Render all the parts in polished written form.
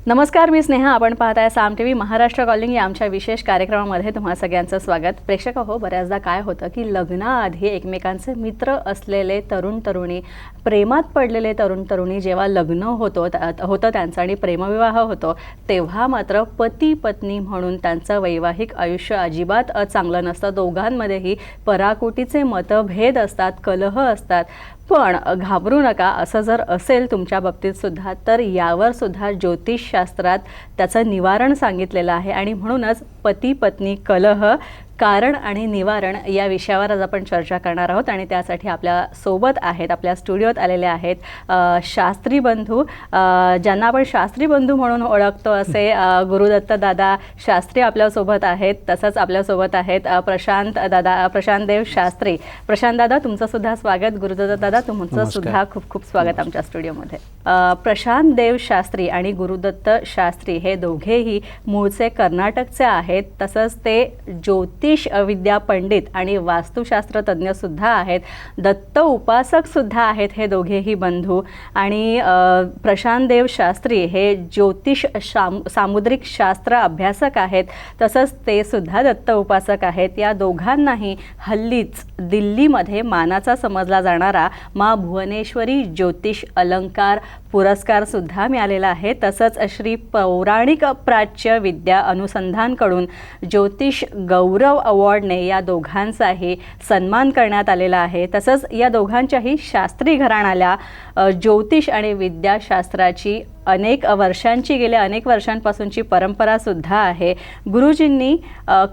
नमस्कार, मी स्नेहा. आपण पाहताय साम टीव्ही महाराष्ट्र कॉलिंग या आमच्या विशेष कार्यक्रमामध्ये तुम्हा सगळ्यांचं स्वागत. प्रेक्षक हो, बऱ्याचदा काय होतं की लग्नाआधी एकमेकांचे मित्र असलेले तरुण तरुणी, प्रेमात पडलेले तरुण तरुणी जेव्हा लग्न होतं त्यांचं आणि प्रेमविवाह होतो, तेव्हा मात्र पती पत्नी म्हणून त्यांचं वैवाहिक आयुष्य अजिबात चांगलं नसतं. दोघांमध्येही पराकोटीचे मतभेद असतात, कलह असतात. पण घाबरू नका, असं जर असेल तुमच्या बाबतीत सुद्धा तर यावर सुद्धा ज्योतिषशास्त्रात त्याचं निवारण सांगितलेलं आहे. आणि म्हणूनच पती पत्नी कलह, कारण आणि निवारण या विषयावर आज आपण चर्चा करणार आहोत. आणि त्यासाठी आपल्या सोबत आहेत, आपल्या स्टुडिओत आलेले आहेत शास्त्री बंधू, ज्यांना आपण शास्त्री बंधू म्हणून ओळखतो असे गुरुदत्त दादा शास्त्री आपल्यासोबत आहेत. तसंच आपल्यासोबत आहेत प्रशांत देव शास्त्री. प्रशांत दादा, तुमचं सुद्धा स्वागत. गुरुदत्त दादा, तुमचं सुद्धा खूप खूप स्वागत आमच्या स्टुडिओमध्ये. प्रशांत देव शास्त्री आणि गुरुदत्त शास्त्री हे दोघेही मूळचे कर्नाटकचे आहेत. तसंच ते ज्योतिष विद्या पंडित आणि वास्तुशास्त्र तज्ञ सुद्धा आहेत. दत्त उपासक सुद्धा आहेत हे दोघेही बंधू. आणि प्रशांत देव शास्त्री हे ज्योतिष सामुद्रिक शास्त्र अभ्यासक आहेत. तसंच ते सुद्धा दत्त उपासक आहेत. या दोघांनाही हल्लीच दिल्लीमध्ये मानाचा समजला जाणारा मा भुवनेश्वरी ज्योतिष अलंकार पुरस्कार सुद्धा मिळालेला आहे. तसंच श्री पौराणिक प्राच्य विद्या अनुसंधानकडून ज्योतिष गौरव अवॉर्डने या दोघांचाही सन्मान करण्यात आलेला आहे. तसंच या दोघांच्याही शास्त्री घराण्याला ज्योतिष आणि विद्याशास्त्राची गेल्या अनेक वर्षांपासूनची परंपरा सुद्धा आहे. गुरुजींनी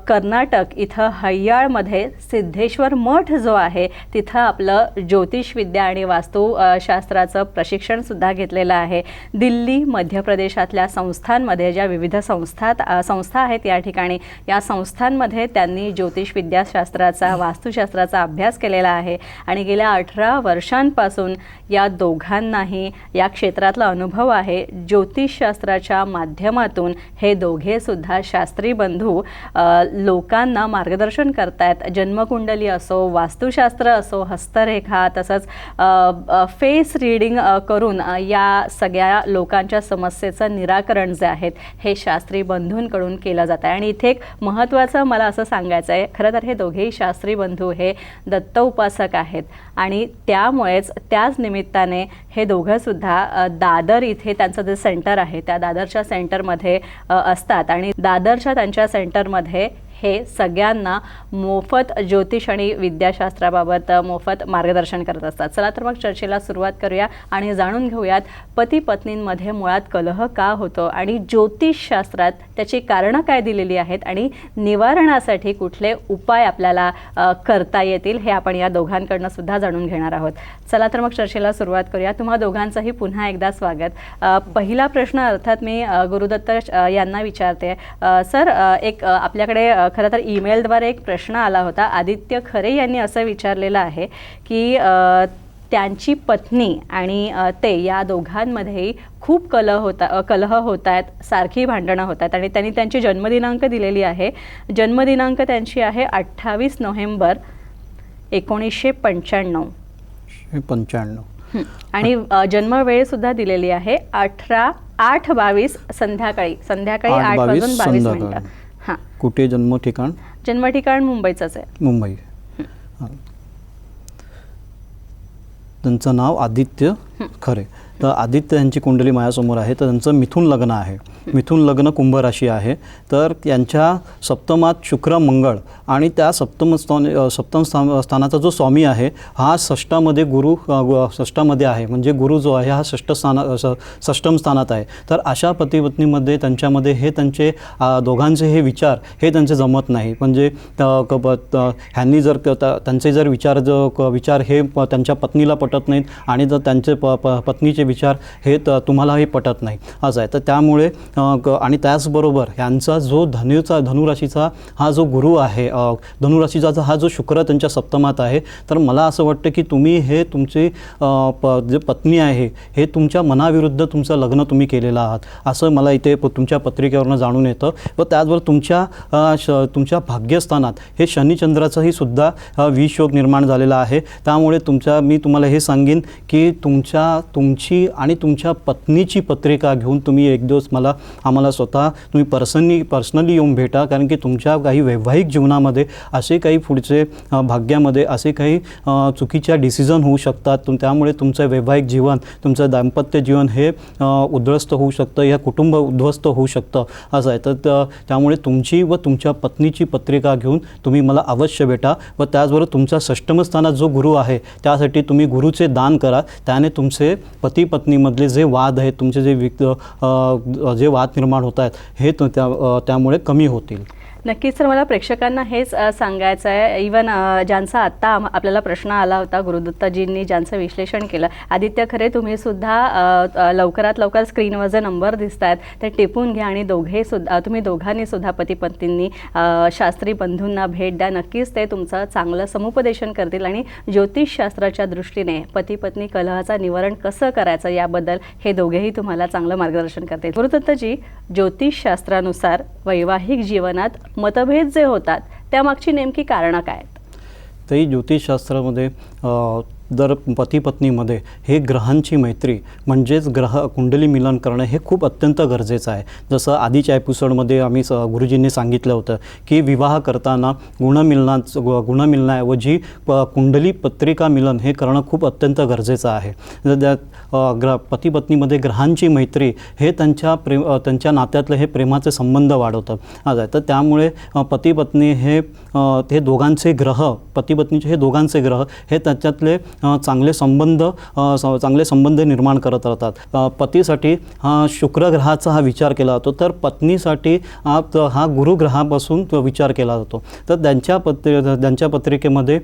कर्नाटक इथं हय्याळमध्ये सिद्धेश्वर मठ जो आहे तिथं आपलं ज्योतिषविद्या आणि वास्तुशास्त्राचं प्रशिक्षण सुद्धा घेतलेलं आहे. दिल्ली, मध्य प्रदेशातल्या संस्थांमध्ये ज्या विविध संस्था आहेत या ठिकाणी, या संस्थांमध्ये त्यांनी ज्योतिषविद्याशास्त्राचा, वास्तुशास्त्राचा अभ्यास केलेला आहे. आणि गेल्या 18 वर्षांपासून या दोघांनाही या क्षेत्रातला अनुभव आहे. ज्योतिषशास्त्राच्या माध्यमातून हे दोघे सुद्धा शास्त्री बंधू लोकांना मार्गदर्शन करतायत. जन्मकुंडली असो, वास्तुशास्त्र असो, हस्तरेखा, तसंच फेस रीडिंग करून या सगळ्या लोकांच्या समस्येचं निराकरण जे आहेत हे शास्त्री बंधूंकडून केलं जात आहे. आणि इथे एक महत्त्वाचं मला असं सांगायचं आहे, खरं तर हे दोघेही शास्त्री बंधू हे दत्त उपासक आहेत. आणि त्यामुळेच त्याच निमित्ताने हे दोघंसुद्धा दादर इथे त्यांचं जे सेंटर आहे त्या दादरच्या सेंटरमध्ये असतात. आणि दादरच्या त्यांच्या सेंटरमध्ये हे सगळ्यांना मोफत ज्योतिष आणि विद्याशास्त्राबाबत मोफत मार्गदर्शन करत असतात. चला तर मग चर्चेला सुरुवात करूया आणि जाणून घेऊयात पती पत्नींमध्ये मुळात कलह का होतो आणि ज्योतिषशास्त्रात त्याची कारणं काय दिलेली आहेत आणि निवारणासाठी कुठले उपाय आपल्याला करता येतील हे आपण या दोघांकडनं सुद्धा जाणून घेणार आहोत. चला तर मग चर्चेला सुरुवात करूया. तुम्हा दोघांचंही पुन्हा एकदा स्वागत. पहिला प्रश्न अर्थात मी गुरुदत्त यांना विचारते. सर, एक आपल्याकडे खरं तर ईमेलद्वारे एक प्रश्न आला होता. आदित्य खरे यांनी असं विचारलेलं आहे की त्यांची पत्नी आणि ते या दोघांमध्येही खूप कलह होत आहेत, सारखी भांडणं होत आहेत. आणि त्यांनी त्यांची जन्मदिनांक दिलेली आहे. जन्मदिनांक त्यांची आहे 28 नोव्हेंबर 1995. आणि जन्मवेळ सुद्धा दिलेली आहे 8:22 संध्याकाळी 8:22. हां, कुठे जन्म ठिकाण मुंबईचंच आहे. मुंबई. त्यांचं नाव आदित्य खरे. तर आदित्य यांची कुंडली माझ्यासमोर आहे. तर त्यांचं मिथुन लग्न आहे. मिथुन लग्न कुंभ राशी आहे. तर यांच्या सप्तमात शुक्र मंगळ आणि त्या सप्तम स्थानाचा जो स्वामी आहे हा षष्ठामध्ये षष्ठामध्ये आहे. म्हणजे गुरु जो आहे हा षष्टम स्थानात आहे. तर अशा पती पत्नीमध्ये त्यांच्यामध्ये हे त्यांचे दोघांचे हे विचार हे त्यांचे जमत नाही. म्हणजे ह्यांनी जर त्यांचे जर विचार हे त्यांच्या पत्नीला पटत नाहीत आणि जर त्यांचे पत्नीचे विचार हे तुम्हालाही पटत नाही असं आहे. तर त्यामुळे आणि त्याचबरोबर ह्यांचा जो धनुराशीचा हा जो गुरु आहे, धनुराशीचा हा जो शुक्र त्यांच्या सप्तमात आहे. तर मला असं वाटतं की तुम्ही हे तुमची जे पत्नी आहे हे तुमच्या मनाविरुद्ध तुमचं लग्न तुम्ही केलेलं आहात असं मला इथे तुमच्या पत्रिकेवरनं जाणून येतं. व त्याचबरोबर तुमच्या भाग्यस्थानात हे शनिचंद्राचंही सुद्धा विष योग निर्माण झालेला आहे. त्यामुळे मी तुम्हाला हे सांगेन की तुमची तुमची आणि तुमच्या पत्नीची पत्रिका घेऊन तुम्ही एक दिवस आम्हाला स्वतः तुम्ही पर्सनली येऊन भेटा, कारण की तुमच्या काही वैवाहिक जीवनामध्ये असे काही पुढचे भाग्यामध्ये असे काही चुकीच्या डिसिजन होऊ शकतात. त्यामुळे तुमचं वैवाहिक जीवन, तुमचं दाम्पत्य जीवन हे उद्ध्वस्त होऊ शकतं, या कुटुंब उद्ध्वस्त होऊ शकतं असं आहे. तर त्यामुळे तुमची व तुमच्या पत्नीची पत्रिका घेऊन तुम्ही मला अवश्य भेटा. व त्याचबरोबर तुमच्या षष्टम स्थानात जो गुरु आहे त्यासाठी तुम्ही गुरुचे दान करा. त्याने तुमचे पती पत्नीमधले जे वाद आहेत, तुमचे जे वाद निर्माण होत आहेत हे त्यामुळे कमी होतील. नक्कीच. तर मला प्रेक्षकांना हेच सांगायचं आहे, इवन ज्यांचा आत्ता आपल्याला प्रश्न आला होता, गुरुदत्तजींनी ज्यांचं विश्लेषण केलं, आदित्य खरे, तुम्ही सुद्धा लवकरात लवकर स्क्रीनवर जे नंबर दिसत आहेत ते टिपून घ्या आणि तुम्ही दोघांनी सुद्धा पती पत्नींनी शास्त्री बंधूंना भेट द्या. नक्कीच ते तुमचं चांगलं समुपदेशन करतील आणि ज्योतिषशास्त्राच्या दृष्टीने पती पत्नी कलहाचा निवारण कसं करायचं याबद्दल हे दोघेही तुम्हाला चांगलं मार्गदर्शन करतील. गुरुदत्तजी, ज्योतिषशास्त्रानुसार वैवाहिक जीवनात मतभेद जे होतात त्यामागची नेमकी कारणं काय आहेत? तरी ज्योतिषशास्त्रामध्ये जर पती पत्नीमध्ये हे ग्रहांची मैत्री म्हणजेच कुंडली मिलन करणं हे खूप अत्यंत गरजेचं आहे. जसं आधीच्या एपिसोडमध्ये आम्ही गुरुजींनी सांगितलं होतं की विवाह करताना गुणमिलनाऐवजी कुंडली पत्रिका मिलन हे करणं खूप अत्यंत गरजेचं आहे. पती पत्नीमध्ये ग्रहांची मैत्री हे त्यांच्या नात्यातलं हे प्रेमाचे संबंध वाढवतं आहे. तर त्यामुळे पती पत्नी हे दोघांचे ग्रह, पती पत्नीचे हे दोघांचे ग्रह हे त्याच्यातले चांगले संबंध निर्माण करत राहतात. पतीसाठी शुक्र ग्रहाचा हा विचार केला जातो, तर पत्नीसाठी हा गुरु ग्रहापासून विचार केला जातो. तर त्यांच्या पत्रिकेमध्ये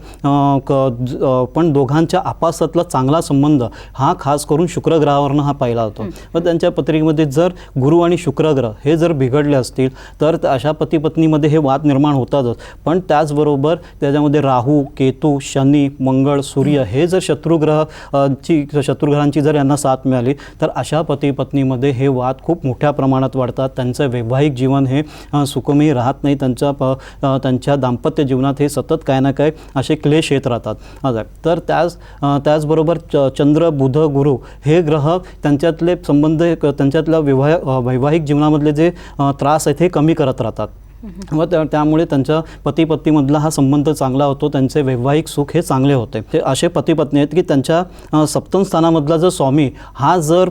पण दोघांच्या आपासातला चांगला संबंध हा खास करून शुक्र ग्रहावरनं हा पाहिला जातो. व त्यांच्या पत्रिकेमध्ये जर गुरु आणि शुक्र ग्रह हे जर बिघडले असतील तर अशा पती पत्नीमध्ये हे वाद निर्माण होतातच. पण त्याचबरोबर त्याच्यामध्ये राहू, केतू, शनी, मंगळ, सूर्य हे जर शत्रुग्रहांची जर यांना साथ मिळाली तर अशा पती पत्नीमध्ये हे वाद खूप मोठ्या प्रमाणात वाढतात. त्यांचं वैवाहिक जीवन हे सुखमयी राहत नाही. त्यांच्या दाम्पत्य जीवनात हे सतत काय ना काय असे क्लेश येत राहतात. तर त्याचबरोबर चंद्र, बुध, गुरु हे ग्रह त्यांच्यातले संबंध, त्यांच्यातल्या वैवाहिक जीवनामधले जे त्रास आहेत हे कमी करत राहतात. व त्यामुळे त्यांच्या पती पत्नीमधला हा संबंध चांगला होतो, त्यांचे वैवाहिक सुख हे चांगले होते. ते असे पती पत्नी आहेत की त्यांच्या सप्तम स्थानामधला जो स्वामी हा जर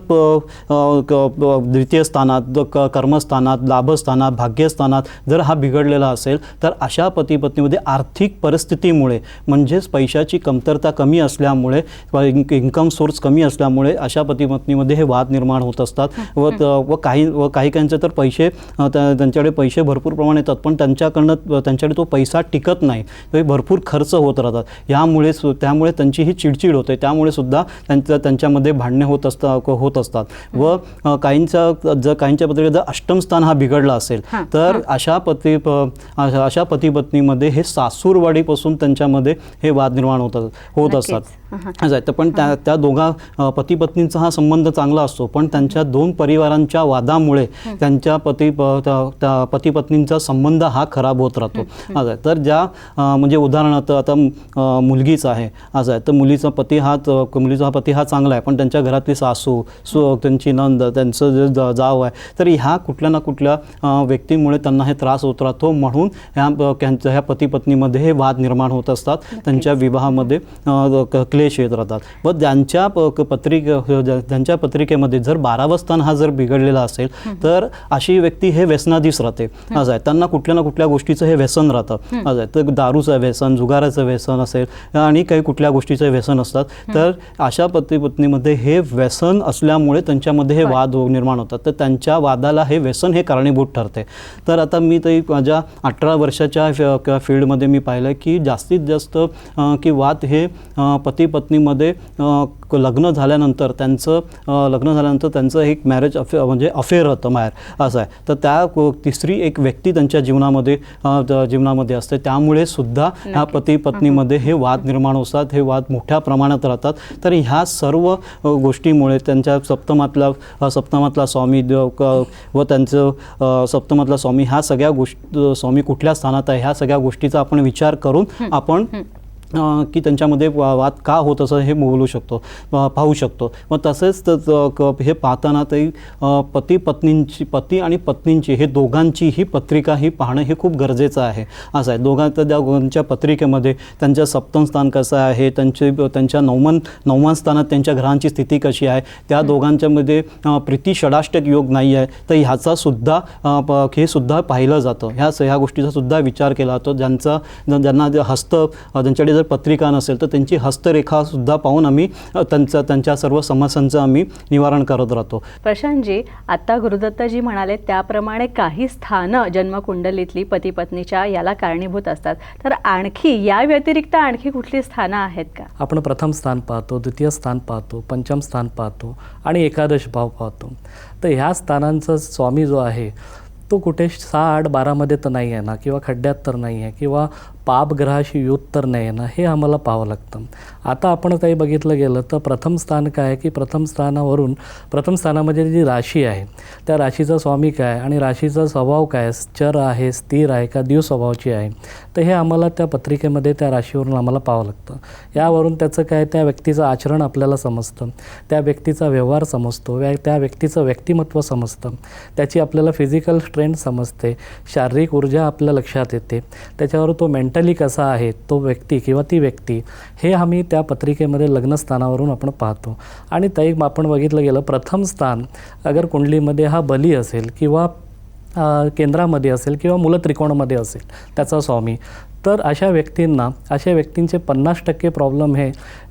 द्वितीय स्थानात, कर्मस्थानात, लाभस्थानात, भाग्यस्थानात जर हा बिघडलेला असेल तर अशा पती पत्नीमध्ये आर्थिक परिस्थितीमुळे म्हणजेच पैशाची कमतरता कमी असल्यामुळे, इन्कम सोर्स कमी असल्यामुळे अशा पती पत्नीमध्ये हे वाद निर्माण होत असतात. व काही तर पैसे त्यांच्याकडे पैसे भरपूर प्रमाणात येतात पण त्यांच्याकडे तो पैसा टिकत नाही, तो भरपूर खर्च होत राहतात. त्यामुळे त्यांची ही चिडचिड होते. त्यामुळे सुद्धा त्यांच्यामध्ये भांडणे होत असतात. व काहींच्या पत्रिकेत जर अष्टम स्थान हा बिघडला असेल तर अशा पती पत्नीमध्ये हे सासूरवाडीपासून त्यांच्यामध्ये हे वाद निर्माण होत असतात. पण त्या दोघा पती पत्नींचा हा संबंध चांगला असतो, पण त्यांच्या दोन परिवारांच्या वादामुळे त्यांच्या पती पत्नींचा संबंध हा खराब होत राहतो. तर ज्या म्हणजे उदाहरणार्थ आता मुलगीच आहे असं आहे, तर मुलीचा पती हा चांगला आहे, पण त्यांच्या घरातली सासू, त्यांची नंद, त्यांचं जे जाव आहे, तर ह्या कुठल्या ना कुठल्या व्यक्तीमुळे त्यांना हे त्रास होत राहतो. म्हणून ह्या पती पत्नीमध्ये हे वाद निर्माण होत असतात. त्यांच्या विवाहामध्ये क्लेश येत राहतात. व त्यांच्या पत्रिकेमध्ये जर 12वं स्थान हा जर बिघडलेला असेल तर अशी व्यक्ती हे व्यसनाधीश राहते असं आहे. त्यांना कुठल्या ना कुठल्या गोष्टीचं हे व्यसन राहतं असं आहे. तर दारूचं व्यसन, जुगाराचं व्यसन असेल आणि काही कुठल्या गोष्टीचं व्यसन असतात. तर अशा पती पत्नीमध्ये हे व्यसन असल्यामुळे त्यांच्यामध्ये हे वाद निर्माण होतात. तर त्यांच्या वादाला हे व्यसन हे कारणीभूत ठरते. तर आता मी तरी माझ्या 18 वर्षाच्या फील्डमध्ये मी पाहिलं की जास्तीत जास्त की वाद हे पती पत्नीमध्ये लग्न झाल्यानंतर त्यांचं एक मॅरेज म्हणजे अफेअर होतं माहेर असं आहे. तर त्या तिसरी एक व्यक्ती त्यांच्या जीवनामध्ये असते. त्यामुळे सुद्धा ह्या पती पत्नीमध्ये हे वाद निर्माण होतात. हे वाद मोठ्या प्रमाणात राहतात. तर ह्या सर्व गोष्टीमुळे त्यांच्या सप्तमातला स्वामी व त्यांचं सप्तमातला स्वामी ह्या सगळ्या गोष्टी, स्वामी कुठल्या स्थानात आहे ह्या सगळ्या गोष्टीचा आपण विचार करून आपण की त्यांच्यामध्ये वाद का होत असं हे बोलू शकतो, पाहू शकतो. मग तसेच हे पाहताना ते पती आणि पत्नींची हे दोघांचीही पत्रिका ही पाहणं हे खूप गरजेचं आहे. असं आहे, दोघांच्या पत्रिकेमध्ये त्यांचं सप्तम स्थान कसं आहे, त्यांच्या नवमान स्थानात त्यांच्या ग्रहांची स्थिती कशी आहे, त्या दोघांच्यामध्ये प्रीती षडाष्टक योग नाही आहे, तर ह्याचा सुद्धा हे सुद्धा पाहिलं जातं. ह्या गोष्टीचा सुद्धा विचार केला जातो. ज्यांना ज्यांच्याकडे जर पत्रिका नसेल तर त्यांची हस्तरेखासुद्धा पाहून आम्ही त्यांच्या सर्व समस्यांचं आम्ही निवारण करत राहतो. प्रशांतजी, आत्ता गुरुदत्तजी म्हणाले त्याप्रमाणे काही स्थानं जन्मकुंडलीतली पती पत्नीच्या याला कारणीभूत असतात, तर आणखी या व्यतिरिक्त आणखी कुठली स्थानं आहेत का? आपण प्रथम स्थान पाहतो, द्वितीय स्थान पाहतो, पंचम स्थान पाहतो आणि एकादश भाव पाहतो. तर ह्या स्थानांचा स्वामी जो आहे तो कुठे 6, 8, 12मध्ये तर नाही आहे ना, किंवा खड्ड्यात तर नाही आहे, किंवा पापग्रहाशी युत तर नाही आहे ना, हे आम्हाला पाहावं लागतं. आता आपण काही बघितलं गेलं तर प्रथम स्थान काय आहे की प्रथम स्थानामध्ये जी राशी आहे त्या राशीचा स्वामी काय आणि राशीचा स्वभाव काय, चर आहे, स्थिर आहे का, द्यू स्वभावाची आहे, तर हे आम्हाला त्या पत्रिकेमध्ये त्या राशीवरून आम्हाला पाहावं लागतं. यावरून त्याचं काय, त्या व्यक्तीचं आचरण आपल्याला समजतं, त्या व्यक्तीचा व्यवहार समजतो, त्या व्यक्तीचं व्यक्तिमत्व समजतं, त्याची आपल्याला फिजिकल स्ट्रेंथ समजते, शारीरिक ऊर्जा आपल्या लक्षात येते, त्याच्यावर तो मेंटली कसा आहे तो व्यक्ती किंवा ती व्यक्ती, हे आम्ही त्या पत्रिकेमध्ये लग्नस्थानावरून आपण पाहतो. आणि त्याही आपण बघितलं गेलं प्रथम स्थान अगर कुंडलीमध्ये हा बली असेल किंवा केंद्रामध्ये असेल किंवा मूलत्रिकोणामध्ये असेल त्याचा स्वामी, तर अशा व्यक्तींचे 50% प्रॉब्लेम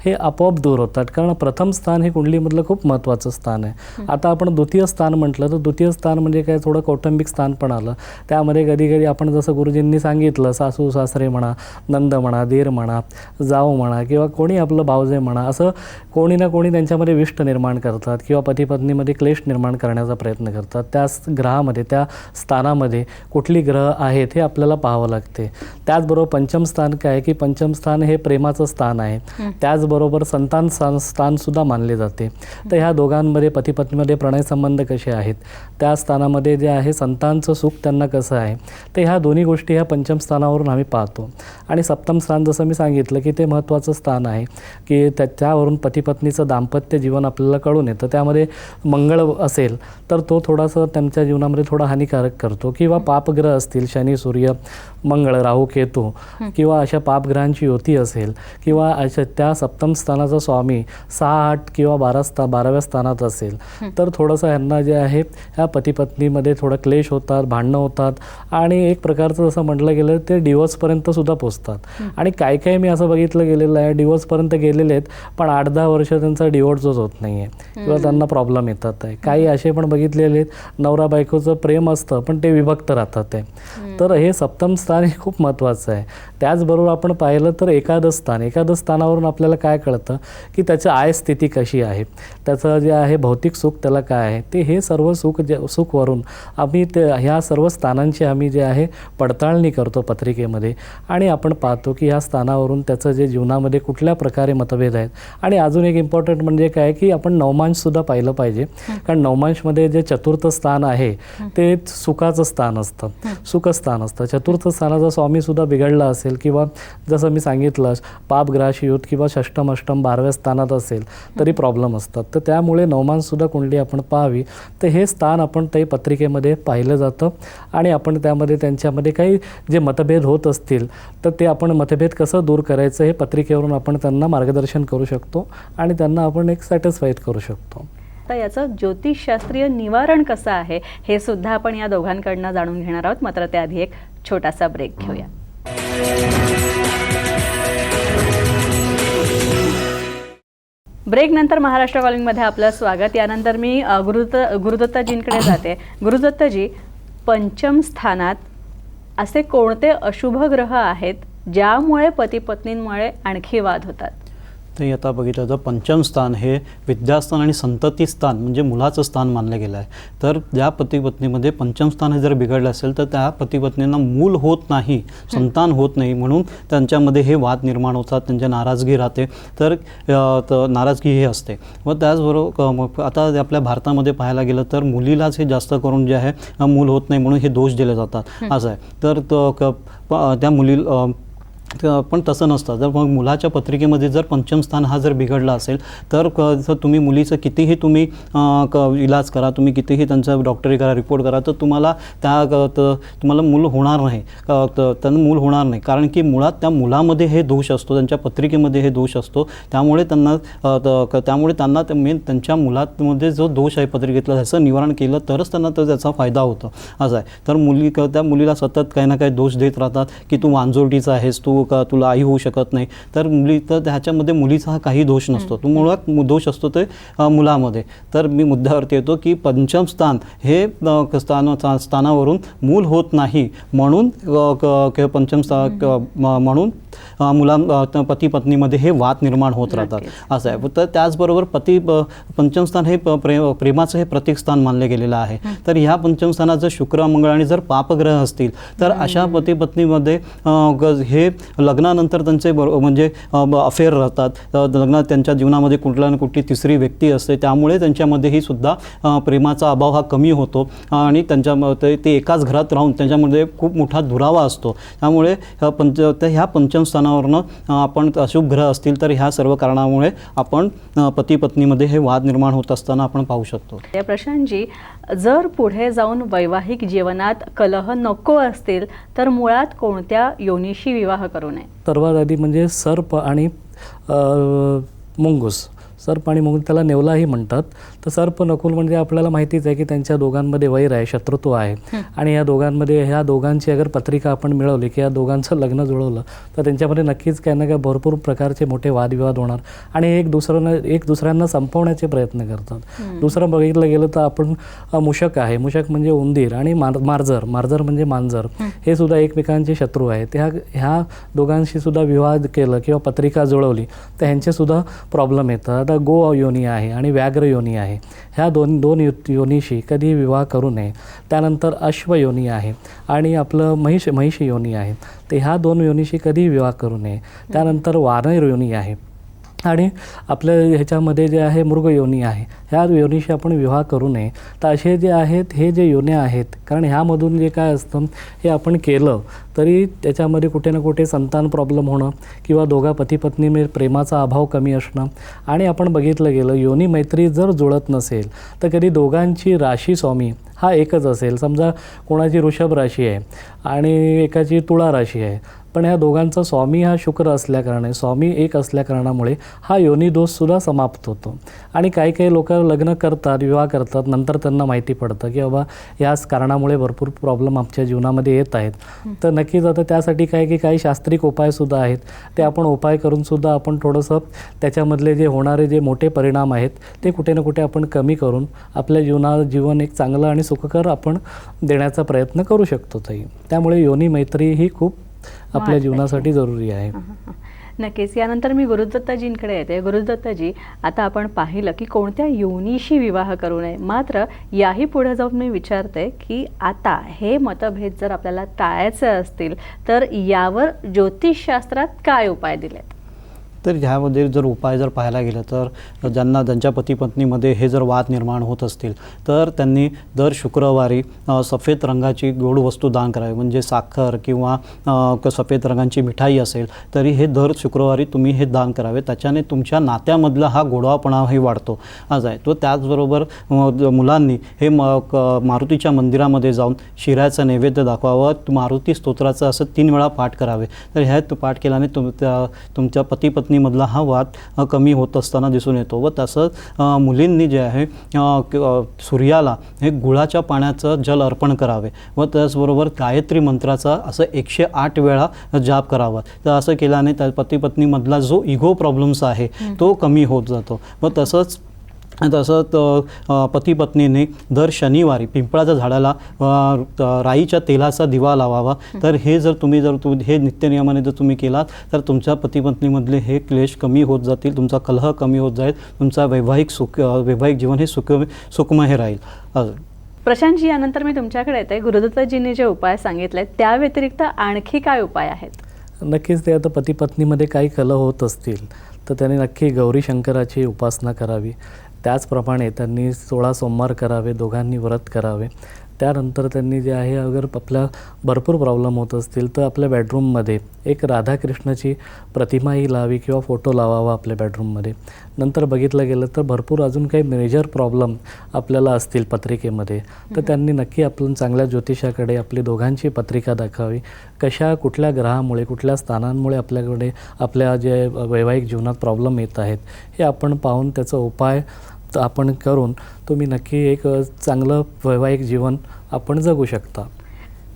हे आपोआप दूर होतात. कारण प्रथम स्थान हे कुंडलीमधलं खूप महत्त्वाचं स्थान आहे. आता आपण द्वितीय स्थान म्हटलं तर द्वितीय स्थान म्हणजे काय, थोडं कौटुंबिक स्थान पण आलं. त्यामध्ये कधी कधी आपण जसं गुरुजींनी सांगितलं, सासू सासरे म्हणा, नंद म्हणा, दीर म्हणा, जाऊ म्हणा, किंवा कोणी आपलं भावजे म्हणा, असं कोणी ना कोणी त्यांच्यामध्ये विष्ट निर्माण करतात किंवा पती पत्नीमध्ये क्लेश निर्माण करण्याचा प्रयत्न करतात. त्या ग्रहामध्ये, त्या स्थानामध्ये कुठली ग्रह आहेत हे आपल्याला पाहावं लागते. त्याचबरोबर पंचम स्थान काय की पंचम स्थान हे प्रेमाचं स्थान आहे. त्याचबरोबर संतान स्थानसुद्धा मानले जाते. तर ह्या दोघांमध्ये पती पत्नीमध्ये प्रणयसंबंध कसे आहेत, त्या स्थानामध्ये जे आहे संतांचं सुख त्यांना कसं आहे, तर ह्या दोन्ही गोष्टी ह्या पंचम स्थानावरून आम्ही पाहतो. आणि सप्तम स्थान जसं मी सांगितलं की ते महत्त्वाचं स्थान आहे की त्याच्यावरून पती पत्नीचं दाम्पत्य जीवन आपल्याला कळून येतं. त्यामध्ये मंगळ असेल तर तो थोडासा त्यांच्या जीवनामध्ये थोडा हानिकारक करतो, किंवा पापग्रह असतील शनी, सूर्य, मंगळ, राहू, केतू, किंवा अशा पापग्रहांची युती असेल, किंवा अशा त्या सप्तम स्थानाचा स्वामी 6, 8 किंवा 12व्या स्थानात असेल, तर थोडंसं ह्यांना जे आहे ह्या पती पत्नीमध्ये थोडं क्लेश होतात, भांडणं होतात, आणि एक प्रकारचं जसं म्हटलं गेलं ते डिवोर्सपर्यंत सुद्धा पोचतात. आणि काय मी असं बघितलं गेलेलं आहे, डिवोर्सपर्यंत गेलेले आहेत पण 8-10 वर्ष त्यांचा डिवोर्सच होत नाही आहे किंवा त्यांना प्रॉब्लेम येतात आहे. काही असे पण बघितलेले आहेत नवरा बायकोचं प्रेम असतं पण ते विभक्त राहतात आहे. तर हे सप्तम स्थान हे खूप महत्त्वाचं आहे. त्याचबरोबर आपण पाहिलं तर एकादश स्थानावरून आपल्याला काय कळतं की त्याची आयस्थिती कशी आहे, त्याचं जे आहे भौतिक सुख त्याला काय आहे, ते हे सर्व सुखवरून आम्ही ह्या सर्व स्थानांची आम्ही जे आहे पडताळणी करतो पत्रिकेमध्ये. आणि आपण पाहतो की ह्या स्थानावरून त्याचं जे जीवनामध्ये कुठल्या प्रकारे मतभेद आहेत. आणि अजून एक इम्पॉर्टंट म्हणजे काय की आपण नवमांशसुद्धा पाहिलं पाहिजे, कारण नवमांशमध्ये जे चतुर्थ स्थान आहे ते सुखाचं स्थान असतं, सुखस्थान असतं. चतुर्थ स्थानाचा स्वामीसुद्धा बिघडला असेल किंवा जसं मी सांगितलं पापग्रहाशी युत किंवा षष्टम, अष्टम, 12व्या स्थानात असेल तरी प्रॉब्लेम असतात. तर त्यामुळे नवमांशसुद्धा कुंडली आपण पाहावी. तर हे स्थान आपण त्या पत्रिकेमध्ये पाहिलं जातं आणि आपण त्यामध्ये त्यांच्यामध्ये काही जे मतभेद होत असतील तर ते आपण मतभेद कसं दूर करायचं हे पत्रिकेवरून आपण त्यांना मार्गदर्शन करू शकतो आणि त्यांना आपण एक सॅटिस्फाईड करू शकतो. तर याचं ज्योतिषशास्त्रीय निवारण कसं आहे हे सुद्धा आपण या दोघांकडनं जाणून घेणार आहोत. मात्र त्याआधी एक छोटासा ब्रेक घेऊया. ब्रेक नंतर महाराष्ट्र कॉलिंगमध्ये आपलं स्वागत. यानंतर मी गुरुदत्तजींकडे जाते. गुरुदत्तजी, पंचम स्थानात असे कोणते अशुभ ग्रह आहेत ज्यामुळे पती पत्नींमुळे आणखी वाद होतात? ते आता बघितलं तर पंचम स्थान हे विद्यास्थान आणि संतती स्थान म्हणजे मुलाचं स्थान मानलं गेलं आहे. तर ज्या पती पत्नीमध्ये पंचम स्थान हे जर बिघडलं असेल तर त्या पती पत्नींना मूल होत नाही, संतान होत नाही, म्हणून त्यांच्यामध्ये हे वाद निर्माण होतात, त्यांच्या नाराजगी राहते. तर नाराजगी हे असते. व त्याचबरोबर आता आपल्या भारतामध्ये पाहायला गेलं तर मुलीलाच हे जास्त करून जे आहे मूल होत नाही म्हणून हे दोष दिले जातात असं आहे. तर त्या पण तसं नसतं. जर मग मुलाच्या पत्रिकेमध्ये जर पंचम स्थान हा जर बिघडला असेल तर जर तुम्ही मुलीचं कितीही तुम्ही इलाज करा, तुम्ही कितीही त्यांचा डॉक्टरी करा, रिपोर्ट करा, तर तुम्हाला तुम्हाला मूल होणार नाही. त्यांना मूल होणार नाही, कारण की मुळात त्या मुलामध्ये हे दोष असतो, त्यांच्या पत्रिकेमध्ये हे दोष असतो. त्यामुळे त्यांना मेन त्यांच्या मुलामध्ये जो दोष आहे पत्रिकेतला त्याचं निवारण केलं तरच त्यांना त्याचा फायदा होतो असं आहे. तर त्या मुलीला सतत काही ना काही दोष देत राहतात की तू वांजोटीचा आहेस, तुला आई होऊ शकत नाही. तर ह्याच्यामध्ये मुलीचा हा काही दोष नसतो, तो मुळात दोष असतो ते मुलामध्ये. तर मी मुद्द्यावरती येतो की पंचम स्थान हे स्थानावरून मूल होत नाही म्हणून पंचम म्हणून पती पत्नीमध्ये हे वाद निर्माण होत राहतात असं आहे. तर त्याचबरोबर पंचम स्थान हे प्रेमाचं हे प्रतीक स्थान मानले गेलेलं आहे. तर ह्या पंचम स्थानात जर शुक्र मंगळ आणि जर पापग्रह असतील तर अशा पती पत्नीमध्ये हे लग्नानंतर त्यांचे म्हणजे अफेअर राहतात. लग्नात त्यांच्या जीवनामध्ये कुठला ना कुठली तिसरी व्यक्ती असते, त्यामुळे त्यांच्यामध्येही सुद्धा प्रेमाचा अभाव हा कमी होतो आणि त्यांच्यामध्ये ते एकाच घरात राहून त्यांच्यामध्ये खूप मोठा दुरावा असतो. त्यामुळे ह्या पंचम स्थानावरनं आपण अशुभ ग्रह असतील तर ह्या सर्व कारणामुळे आपण पती पत्नीमध्ये हे वाद निर्माण होत असताना आपण पाहू शकतो. या प्रशांतजी, जर पुढे जाऊन वैवाहिक जीवनात कलह नको असतील तर मुळात कोणत्या योनीशी विवाह करू नये? सर्वात आधी म्हणजे सर्प आणि मुंगूस. सर्प आणि मुंगूस त्याला नेवलाही म्हणतात. तर सर्प नकुल म्हणजे आपल्याला माहितीच आहे की त्यांच्या दोघांमध्ये वैर आहे, शत्रुत्व आहे. आणि ह्या दोघांची अगर पत्रिका आपण मिळवली की या दोघांचं लग्न जुळवलं तर त्यांच्यामध्ये नक्कीच काही ना काही भरपूर प्रकारचे मोठे वादविवाद होणार आणि एक दुसऱ्यांना संपवण्याचे प्रयत्न करतात. दुसरं बघितलं गेलं तर आपण मुशक आहे. मुशक म्हणजे उंदीर आणि मार्जर म्हणजे मांजर, हे सुद्धा एकमेकांचे शत्रू आहेत. ह्या दोघांशी सुद्धा विवाद केलं किंवा पत्रिका जुळवली तर ह्यांचे सुद्धा प्रॉब्लेम येतात. आता गो योनी आहे आणि व्याघ्र योनी आहे. ह्या दोन योनीशी कधी विवाह करू नये. त्यानंतर अश्व योनी आहे आणि आपलं महिषी योनी आहे. तर ह्या दोन योनीशी कधी विवाह करू नये. त्यानंतर वानर योनी आहे आणि आपल्या ह्याच्यामध्ये जे आहे मृग योनी आहे. ह्या योनीशी आपण विवाह करू नये. तर असे जे आहेत हे जे योन्या आहेत, कारण ह्यामधून जे काय असतं हे आपण केलं तरी त्याच्यामध्ये कुठे ना कुठे संतान प्रॉब्लेम होणं किंवा दोघा पती पत्नीमध्ये प्रेमाचा अभाव कमी असणं. आणि आपण बघितलं गेलं योनी मैत्री जर जुळत नसेल तर कधी दोघांची राशी स्वामी हा एकच असेल. समजा कोणाची वृषभ राशी आहे आणि एकाची तुळा राशी आहे, पण ह्या दोघांचा स्वामी हा शुक्र असल्याकारणे, स्वामी एक असल्याकारणामुळे हा योनी दोषसुद्धा समाप्त होतो. आणि काही लोक लग्न करतात, विवाह करतात, नंतर त्यांना माहिती पडतं की बाबा याच कारणामुळे भरपूर प्रॉब्लेम आमच्या जीवनामध्ये येत आहेत. तर नक्कीच आता त्यासाठी काही शास्त्रिक उपायसुद्धा आहेत. ते आपण उपाय करूनसुद्धा आपण थोडंसं त्याच्यामधले जे होणारे जे मोठे परिणाम आहेत ते कुठे ना कुठे आपण कमी करून आपल्या जीवन एक चांगलं आणि सुखकर आपण देण्याचा प्रयत्न करू शकतो. त्यामुळे योनी मैत्री ही खूप आपल्या जीवनासाठी जरुरी आहे. नक्कीच. यानंतर मी गुरुदत्तजींकडे येते. गुरुदत्तजी, आता आपण पाहिलं की कोणत्या योनीशी विवाह करू नये, मात्र याही पुढे जाऊन मी विचारते की आता हे मतभेद जर आपल्याला टाळायचे असतील तर यावर ज्योतिषशास्त्रात काय उपाय दिलेत? तर ह्यामध्ये जर उपाय जर पाहायला गेलं तर ज्यांच्या पती पत्नीमध्ये हे जर वाद निर्माण होत असतील तर त्यांनी दर शुक्रवारी सफेद रंगाची गोड वस्तू दान करावी. म्हणजे साखर किंवा सफेद रंगाची मिठाई असेल तरी हे दर शुक्रवारी तुम्ही हे दान करावे. त्याच्याने तुमच्या नात्यामधला हा गोडवापणाही वाढतो आज आहे तो. त्याचबरोबर मुलांनी हे मारुतीच्या मंदिरामध्ये जाऊन शिऱ्याचं नैवेद्य दाखवावं. मारुती स्तोत्राचं असं 3 वेळा पाठ करावे. तर ह्या पाठ केल्याने तुमच्या पती मधला हा वाद कमी होत असताना दिसून येतो. व तसंच मुलींनी जे आहे सूर्याला हे गुळाच्या पाण्याचं जल अर्पण करावे व त्याचबरोबर गायत्री मंत्राचा असं 108 वेळा जाप करावा. तर असं केल्याने त्या पती पत्नीमधला जो इगो प्रॉब्लेम्स आहे तो कमी होत जातो. व तसंच पती पत्नीने दर शनिवारी पिंपळाच्या झाडाला राईच्या तेलाचा दिवा लावावा. तर हे जर तुम्ही हे नित्यनियमाने जर तुम्ही केलात तर तुमच्या पती पत्नीमधले हे क्लेश कमी होत जातील, तुमचा कलह कमी होत जाईल, तुमचा वैवाहिक जीवन हे सुखमय राहील. प्रशांतजी, यानंतर मी तुमच्याकडे येते. गुरुदत्तजींनी जे उपाय सांगितले त्या व्यतिरिक्त आणखी काय उपाय आहेत? नक्कीच ते आता पती पत्नीमध्ये काही कलह होत असतील तर त्यांनी नक्की गौरी शंकराची उपासना करावी. त्याचप्रमाणे त्यांनी 16 सोमवार करावे, दोघांनी व्रत करावे. त्यानंतर त्यांनी जे आहे अगर आपल्या भरपूर प्रॉब्लेम होत असतील तर आपल्या बेडरूममध्ये एक राधाकृष्णाची प्रतिमाही लावी किंवा फोटो लावावा आपल्या बेडरूममध्ये. नंतर बघितलं गेलं तर भरपूर अजून काही मेजर प्रॉब्लेम आपल्याला असतील पत्रिकेमध्ये तर त्यांनी नक्की आपण चांगल्या ज्योतिषाकडे आपली दोघांची पत्रिका दाखवावी. कुठल्या ग्रहामुळे कुठल्या स्थानांमुळे आपल्याकडे आपल्या जे वैवाहिक जीवनात प्रॉब्लेम येत आहेत हे आपण पाहून त्याचा उपाय आपण करून तुम्ही नक्की एक चांगलं वैवाहिक जीवन आपण जगू शकता.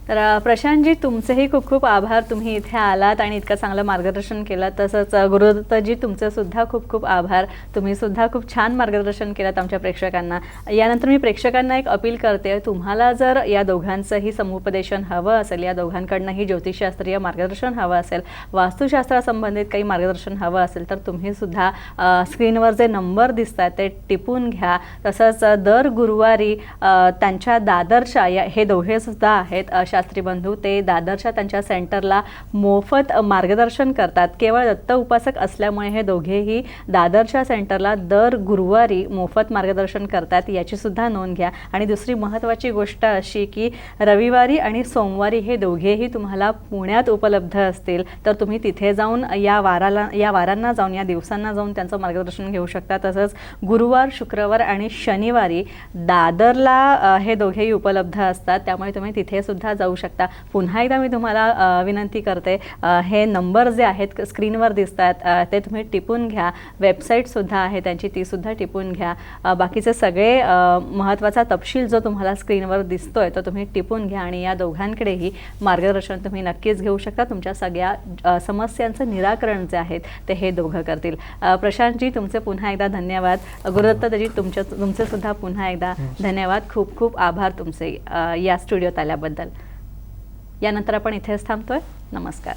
तर प्रशांतजी तुमचेही खूप खूप आभार, तुम्ही इथे आलात आणि इतकं चांगलं मार्गदर्शन केलं. तसंच गुरुदत्तजी तुमचे सुद्धा खूप खूप आभार, तुम्ही सुद्धा खूप छान मार्गदर्शन केलं आमच्या प्रेक्षकांना. यानंतर मी प्रेक्षकांना एक अपील करते, तुम्हाला जर या दोघांचंही समुपदेशन हवं असेल, या दोघांकडनंही ज्योतिषशास्त्रीय मार्गदर्शन हवं असेल, वास्तुशास्त्रासंबंधित काही मार्गदर्शन हवं असेल तर तुम्ही सुद्धा स्क्रीनवर जे नंबर दिसत आहेत ते टिपून घ्या. तसंच दर गुरुवारी त्यांच्या दादरच्या हे दोघे सुद्धा आहेत शास्त्री बंधू, ते दादरच्या त्यांच्या सेंटरला मोफत मार्गदर्शन करतात. केवळ दत्त उपासक असल्यामुळे हे दोघेही दादरच्या सेंटरला दर गुरुवारी मोफत मार्गदर्शन करतात, याची सुद्धा नोंद घ्या. आणि दुसरी महत्त्वाची गोष्ट अशी की रविवारी आणि सोमवारी हे दोघेही तुम्हाला पुण्यात उपलब्ध असतील तर तुम्ही तिथे जाऊन या वारांना जाऊन या दिवसांना जाऊन त्यांचं मार्गदर्शन घेऊ शकता. तसंच गुरुवार, शुक्रवार आणि शनिवारी दादरला हे दोघेही उपलब्ध असतात, त्यामुळे तुम्ही तिथे सुद्धा जाऊ शकता. पुन्हा एकदा मी तुम्हाला विनंती करते, हे नंबर जे आहेत स्क्रीनवर दिसतात ते तुम्ही टिपून घ्या. वेबसाईटसुद्धा आहे त्यांची, तीसुद्धा टिपून घ्या. बाकीचे सगळे महत्त्वाचा तपशील जो तुम्हाला स्क्रीनवर दिसतोय तो तुम्ही टिपून घ्या आणि या दोघांकडेही मार्गदर्शन तुम्ही नक्कीच घेऊ शकता. तुमच्या सगळ्या समस्यांचं निराकरण जे आहेत ते हे दोघं करतील. प्रशांतजी तुमचे पुन्हा एकदा धन्यवाद. गुरुदत्तजी तुमचे सुद्धा पुन्हा एकदा धन्यवाद. खूप खूप आभार तुमचे या स्टुडिओत आल्याबद्दल. यानंतर आपण इथेच थांबतोय. नमस्कार.